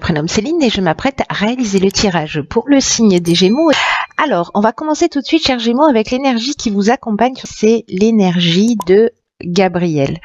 prénomme Céline et je m'apprête à réaliser le tirage pour le signe des Gémeaux. Alors, on va commencer tout de suite, chers Gémeaux, avec l'énergie qui vous accompagne. C'est l'énergie de Gabriel.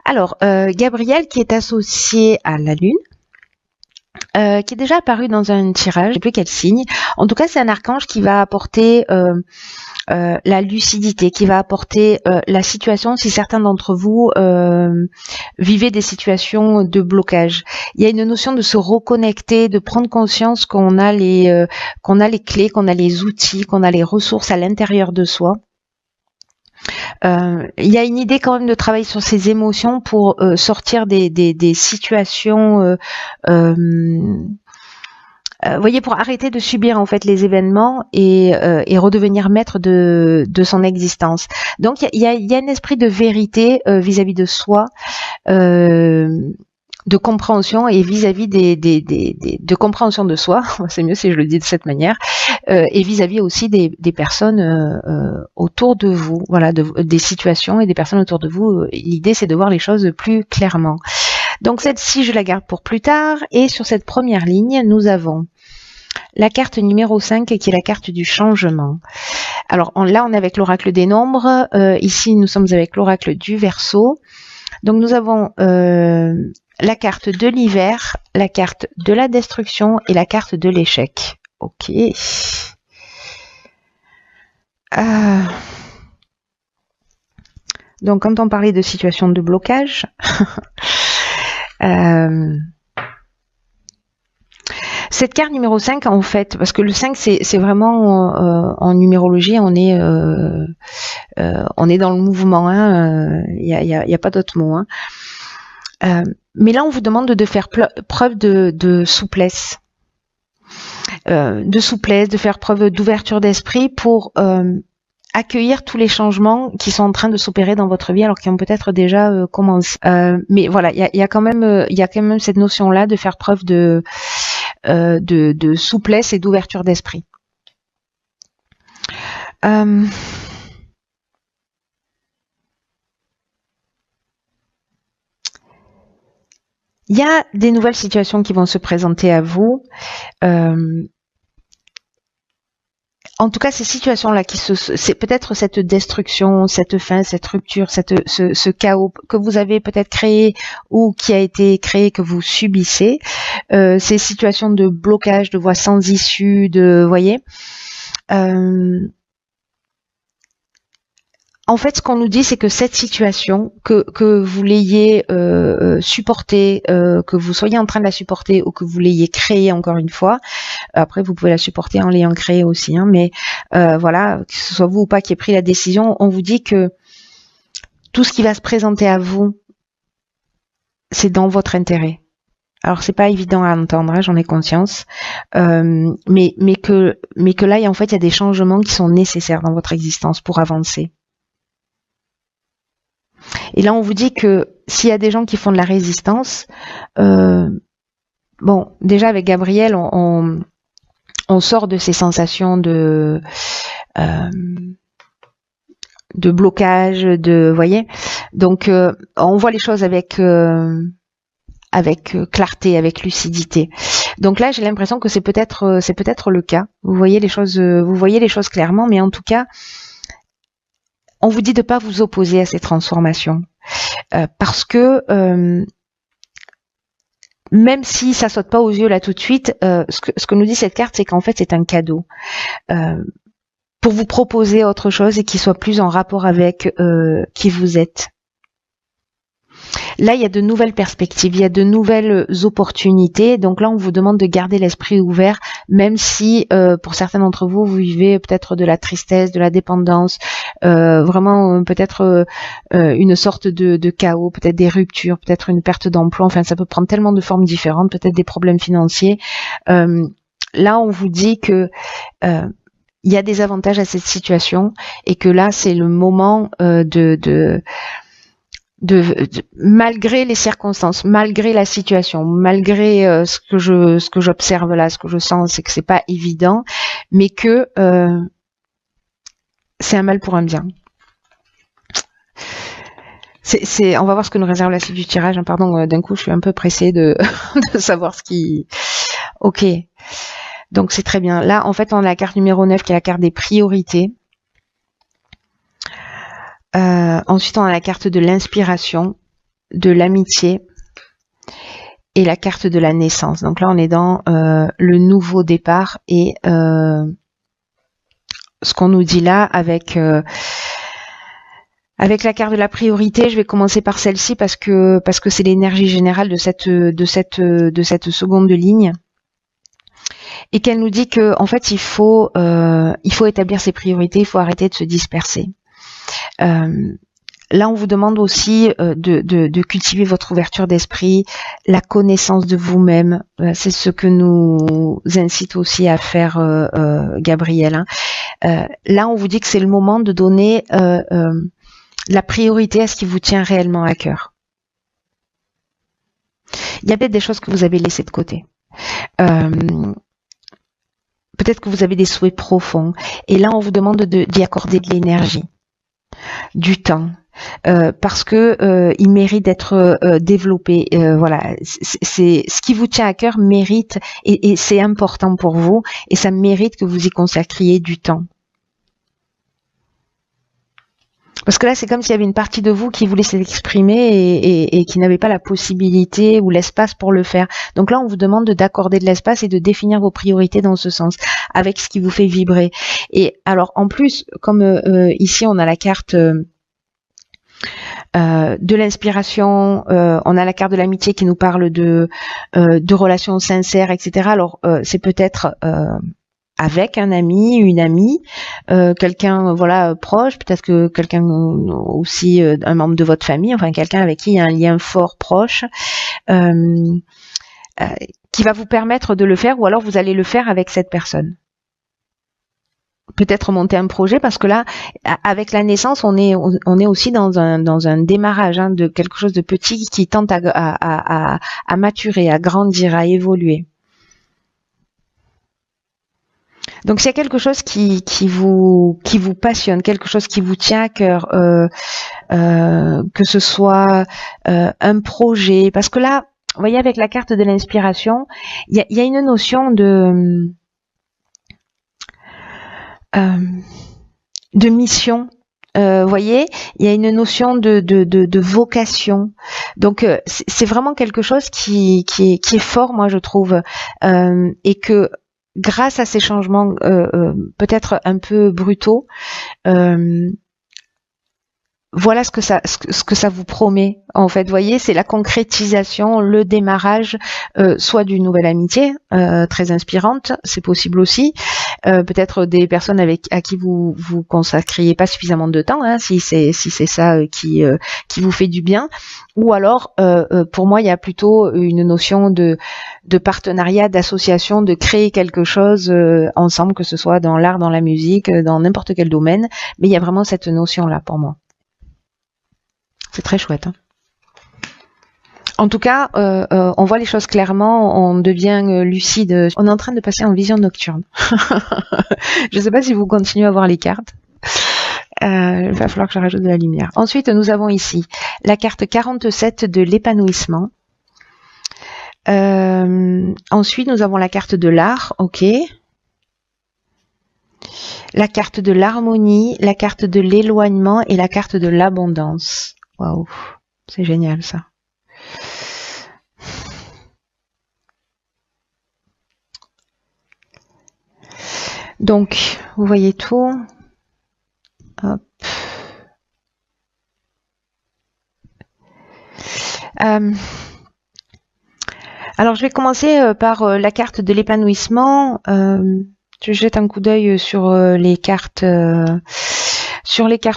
Alors, Gabriel qui est associé à la Lune, qui est déjà apparu dans un tirage, je ne sais plus quel signe. En tout cas, c'est un archange qui va apporter la lucidité, qui va apporter la situation si certains d'entre vous vivez des situations de blocage. Il y a une notion de se reconnecter, de prendre conscience qu'on a les clés, qu'on a les outils, qu'on a les ressources à l'intérieur de soi. Il y a une idée quand même de travailler sur ses émotions pour sortir des situations voyez, pour arrêter de subir en fait les événements et redevenir maître de son existence. Donc il y a un esprit de vérité vis-à-vis de soi, de compréhension et vis-à-vis de compréhension de soi. C'est mieux si je le dis de cette manière. Et vis-à-vis aussi des personnes autour de vous. Voilà, des situations et des personnes autour de vous. L'idée c'est de voir les choses plus clairement. Donc celle-ci, je la garde pour plus tard. Et sur cette première ligne, nous avons la carte numéro 5 qui est la carte du changement. Alors là, on est avec l'oracle des nombres. Ici, nous sommes avec l'oracle du Verseau. Donc nous avons la carte de l'hiver, la carte de la destruction et la carte de l'échec. Ok. Donc quand on parlait de situation de blocage... cette carte numéro 5, en fait, parce que le 5, c'est vraiment, en numérologie, on est dans le mouvement, il y a pas d'autre mot. Mais là, on vous demande de faire preuve de souplesse. De faire preuve d'ouverture d'esprit pour accueillir tous les changements qui sont en train de s'opérer dans votre vie, alors qu'ils ont peut-être déjà commencé. Mais voilà, il y a quand même cette notion-là de faire preuve de souplesse et d'ouverture d'esprit. Il y a des nouvelles situations qui vont se présenter à vous. En tout cas, ces situations-là, c'est peut-être cette destruction, cette fin, cette rupture, ce chaos que vous avez peut-être créé ou qui a été créé, que vous subissez, ces situations de blocage, de voies sans issue, voyez. En fait, ce qu'on nous dit, c'est que cette situation, que vous l'ayez supportée, que vous soyez en train de la supporter ou que vous l'ayez créée encore une fois, après vous pouvez la supporter en l'ayant créée aussi, mais voilà, que ce soit vous ou pas qui ait pris la décision, on vous dit que tout ce qui va se présenter à vous, c'est dans votre intérêt. Alors c'est pas évident à entendre, j'en ai conscience, mais que là, en fait, il y a des changements qui sont nécessaires dans votre existence pour avancer. Et là, on vous dit que s'il y a des gens qui font de la résistance, bon, déjà avec Gabriel, on sort de ces sensations de blocage, voyez. Donc, on voit les choses avec clarté, avec lucidité. Donc là, j'ai l'impression que c'est peut-être le cas. Vous voyez les choses clairement, mais en tout cas, on vous dit de ne pas vous opposer à ces transformations. Parce que même si ça saute pas aux yeux là tout de suite, ce que nous dit cette carte, c'est qu'en fait c'est un cadeau pour vous proposer autre chose et qui soit plus en rapport avec qui vous êtes. Là, il y a de nouvelles perspectives, il y a de nouvelles opportunités. Donc là, on vous demande de garder l'esprit ouvert, même si pour certains d'entre vous, vous vivez peut-être de la tristesse, de la dépendance, vraiment peut-être une sorte de chaos, peut-être des ruptures, peut-être une perte d'emploi. Enfin, ça peut prendre tellement de formes différentes, peut-être des problèmes financiers. Là, on vous dit que il y a des avantages à cette situation et que là, c'est le moment malgré les circonstances, malgré la situation, malgré ce que j'observe là, ce que je sens, c'est que c'est pas évident, mais que c'est un mal pour un bien. On va voir ce que nous réserve la suite du tirage. Hein. Pardon, d'un coup, je suis un peu pressée de, de savoir ce qui... Ok. Donc, c'est très bien. Là, en fait, on a la carte numéro 9 qui est la carte des priorités. Ensuite, on a la carte de l'inspiration, de l'amitié et la carte de la naissance. Donc là, on est dans le nouveau départ et ce qu'on nous dit là avec la carte de la priorité. Je vais commencer par celle-ci parce que c'est l'énergie générale de cette seconde ligne et qu'elle nous dit que en fait il faut établir ses priorités, il faut arrêter de se disperser. Là, on vous demande aussi de cultiver votre ouverture d'esprit, la connaissance de vous-même. C'est ce que nous incite aussi à faire Gabriel. Hein. Là, on vous dit que c'est le moment de donner la priorité à ce qui vous tient réellement à cœur. Il y a peut-être des choses que vous avez laissées de côté. Peut-être que vous avez des souhaits profonds. Et là, on vous demande d'y accorder de l'énergie, du temps. Parce que il mérite d'être développé. Voilà, c'est ce qui vous tient à cœur mérite et c'est important pour vous et ça mérite que vous y consacriez du temps. Parce que là, c'est comme s'il y avait une partie de vous qui voulait s'exprimer et qui n'avait pas la possibilité ou l'espace pour le faire. Donc là, on vous demande d'accorder de l'espace et de définir vos priorités dans ce sens, avec ce qui vous fait vibrer. Et alors, en plus, comme ici, on a la carte de l'inspiration, on a la carte de l'amitié qui nous parle de relations sincères, etc. Alors, c'est peut-être avec un ami, une amie, quelqu'un voilà proche, peut-être que quelqu'un aussi un membre de votre famille, enfin quelqu'un avec qui il y a un lien fort proche, qui va vous permettre de le faire, ou alors vous allez le faire avec cette personne. Peut-être monter un projet, parce que là, avec la naissance, on est aussi dans un démarrage hein, de quelque chose de petit qui tente à maturer, à grandir, à évoluer. Donc s'il y a quelque chose qui vous passionne, quelque chose qui vous tient à cœur, que ce soit un projet, parce que là, vous voyez avec la carte de l'inspiration, il y a une notion de mission. Vous voyez, il y a une notion de vocation. Donc c'est vraiment quelque chose qui est fort, moi je trouve, et que grâce à ces changements peut-être un peu brutaux, voilà ce que ça vous promet. En fait, vous voyez, c'est la concrétisation, le démarrage, soit d'une nouvelle amitié très inspirante, c'est possible aussi. Peut-être des personnes à qui vous consacriez pas suffisamment de temps, hein, si c'est ça qui vous fait du bien. Ou alors, pour moi, il y a plutôt une notion de partenariat, d'association, de créer quelque chose ensemble, que ce soit dans l'art, dans la musique, dans n'importe quel domaine. Mais il y a vraiment cette notion-là pour moi. C'est très chouette. Hein. En tout cas, on voit les choses clairement, on devient lucide. On est en train de passer en vision nocturne. Je ne sais pas si vous continuez à voir les cartes. Il va falloir que je rajoute de la lumière. Ensuite, nous avons ici la carte 47 de l'épanouissement. Ensuite, nous avons la carte de l'art, ok. La carte de l'harmonie, la carte de l'éloignement et la carte de l'abondance. Waouh, c'est génial ça. Donc, vous voyez tout. Hop. Alors, je vais commencer par la carte de l'épanouissement. Je jette un coup d'œil sur les cartes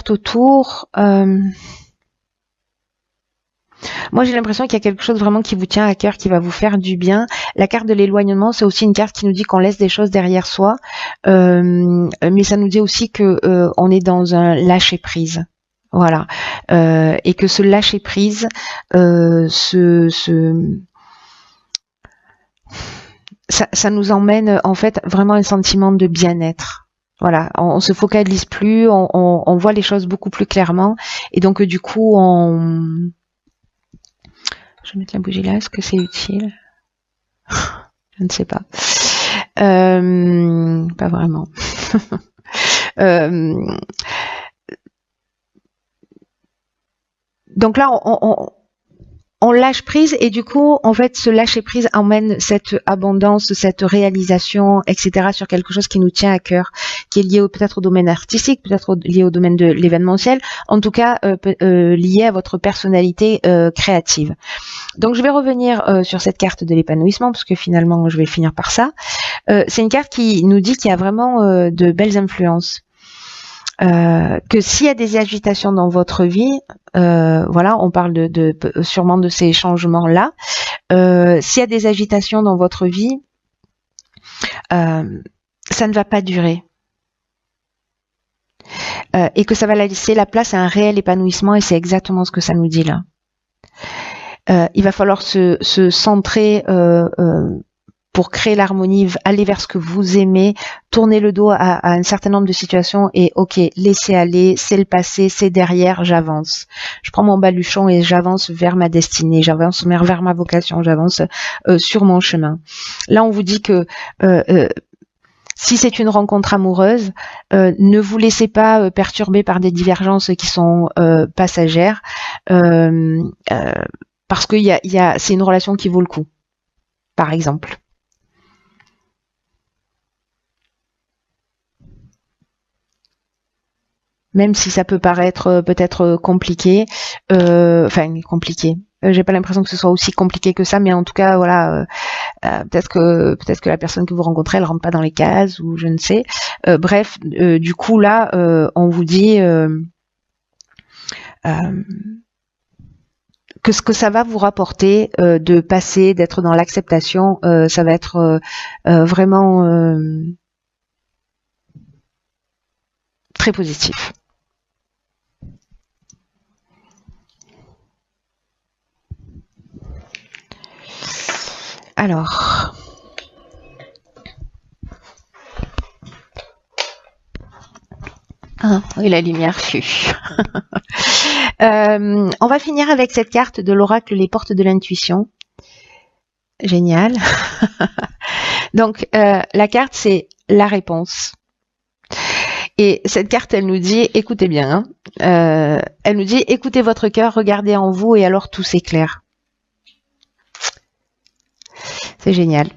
autour. Moi, j'ai l'impression qu'il y a quelque chose vraiment qui vous tient à cœur, qui va vous faire du bien. La carte de l'éloignement, c'est aussi une carte qui nous dit qu'on laisse des choses derrière soi, mais ça nous dit aussi que on est dans un lâcher prise. Voilà, et que ce lâcher prise, ça nous emmène en fait vraiment un sentiment de bien-être. Voilà, on se focalise plus, on voit les choses beaucoup plus clairement, et donc du coup, je vais mettre la bougie là. Est-ce que c'est utile? Je ne sais pas. Pas vraiment. Donc là, on lâche prise, et du coup, en fait, ce lâcher prise emmène cette abondance, cette réalisation, etc. sur quelque chose qui nous tient à cœur, qui est lié peut-être au domaine artistique, peut-être lié au domaine de l'événementiel, en tout cas lié à votre personnalité créative. Donc je vais revenir sur cette carte de l'épanouissement, parce que finalement, je vais finir par ça. C'est une carte qui nous dit qu'il y a vraiment de belles influences. Que s'il y a des agitations dans votre vie, voilà, on parle sûrement de ces changements-là. S'il y a des agitations dans votre vie, ça ne va pas durer. Et que ça va laisser la place à un réel épanouissement, et c'est exactement ce que ça nous dit là. Il va falloir se centrer pour créer l'harmonie, aller vers ce que vous aimez, tourner le dos à un certain nombre de situations et ok, laissez aller, c'est le passé, c'est derrière, j'avance. Je prends mon baluchon et j'avance vers ma destinée, j'avance vers ma vocation, j'avance sur mon chemin. Là, on vous dit que si c'est une rencontre amoureuse, ne vous laissez pas perturber par des divergences qui sont passagères, parce que c'est une relation qui vaut le coup, par exemple. Même si ça peut paraître peut-être compliqué, compliqué. J'ai pas l'impression que ce soit aussi compliqué que ça, mais en tout cas, voilà, peut-être que la personne que vous rencontrez, elle rentre pas dans les cases, ou je ne sais. Bref, du coup là, on vous dit que ce que ça va vous rapporter de passer, d'être dans l'acceptation, ça va être vraiment très positif. Alors, oui, la lumière fut. On va finir avec cette carte de l'oracle, les portes de l'intuition. Génial. Donc, la carte, c'est la réponse. Et cette carte, elle nous dit, écoutez bien, elle nous dit, écoutez votre cœur, regardez en vous, et alors tout s'éclaire. C'est génial.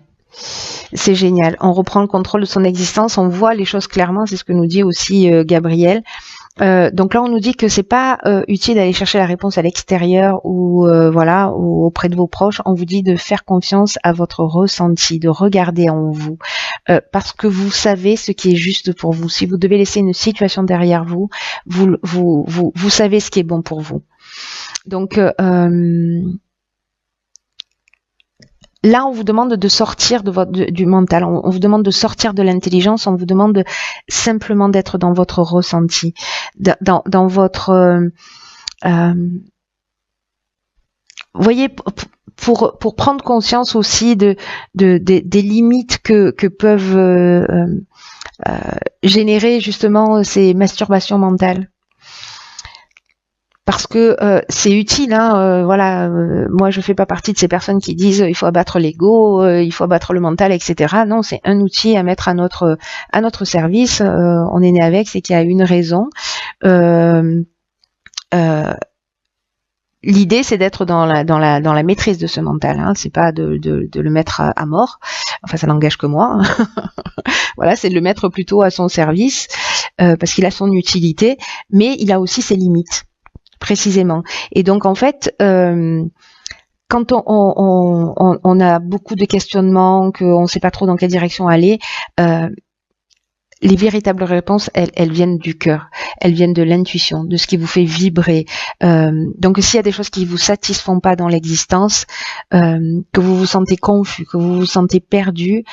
C'est génial. On reprend le contrôle de son existence, on voit les choses clairement, c'est ce que nous dit aussi Gabriel. Donc là, on nous dit que c'est pas utile d'aller chercher la réponse à l'extérieur ou voilà, ou auprès de vos proches. On vous dit de faire confiance à votre ressenti, de regarder en vous, parce que vous savez ce qui est juste pour vous. Si vous devez laisser une situation derrière vous, vous savez ce qui est bon pour vous. Donc là, on vous demande de sortir du mental, on vous demande de sortir de l'intelligence, on vous demande simplement d'être dans votre ressenti, dans votre... vous voyez, pour prendre conscience aussi des limites que peuvent générer justement ces masturbations mentales. Parce que c'est utile, hein, voilà. Moi, je fais pas partie de ces personnes qui disent il faut abattre l'ego, il faut abattre le mental, etc. Non, c'est un outil à mettre à notre service. On est né avec, c'est qu'il y a une raison. L'idée, c'est d'être dans la maîtrise de ce mental. Hein. C'est pas de le mettre à mort. Enfin, ça n'engage que moi. Voilà, c'est de le mettre plutôt à son service parce qu'il a son utilité, mais il a aussi ses limites. Précisément. Et donc en fait, quand on a beaucoup de questionnements, qu'on ne sait pas trop dans quelle direction aller, les véritables réponses, elles viennent du cœur, elles viennent de l'intuition, de ce qui vous fait vibrer. Donc s'il y a des choses qui vous satisfont pas dans l'existence, que vous vous sentez confus, que vous vous sentez perdu,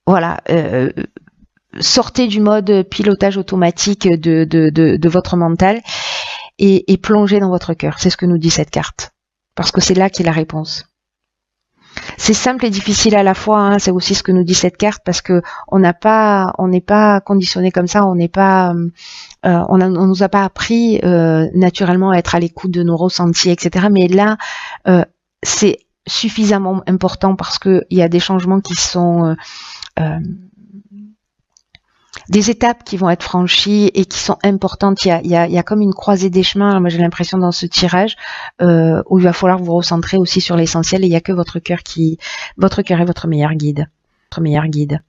voilà. Sortez du mode pilotage automatique de votre mental et plongez dans votre cœur. C'est ce que nous dit cette carte. Parce que c'est là qu'est la réponse. C'est simple et difficile à la fois, hein. C'est aussi ce que nous dit cette carte, parce que on n'est pas conditionné comme ça, on nous a pas appris naturellement à être à l'écoute de nos ressentis, etc. Mais là, c'est suffisamment important parce que il y a des changements qui sont des étapes qui vont être franchies et qui sont importantes. Il y a comme une croisée des chemins. Moi, j'ai l'impression dans ce tirage où il va falloir vous recentrer aussi sur l'essentiel. Et il y a que votre cœur est votre meilleur guide. Votre meilleur guide.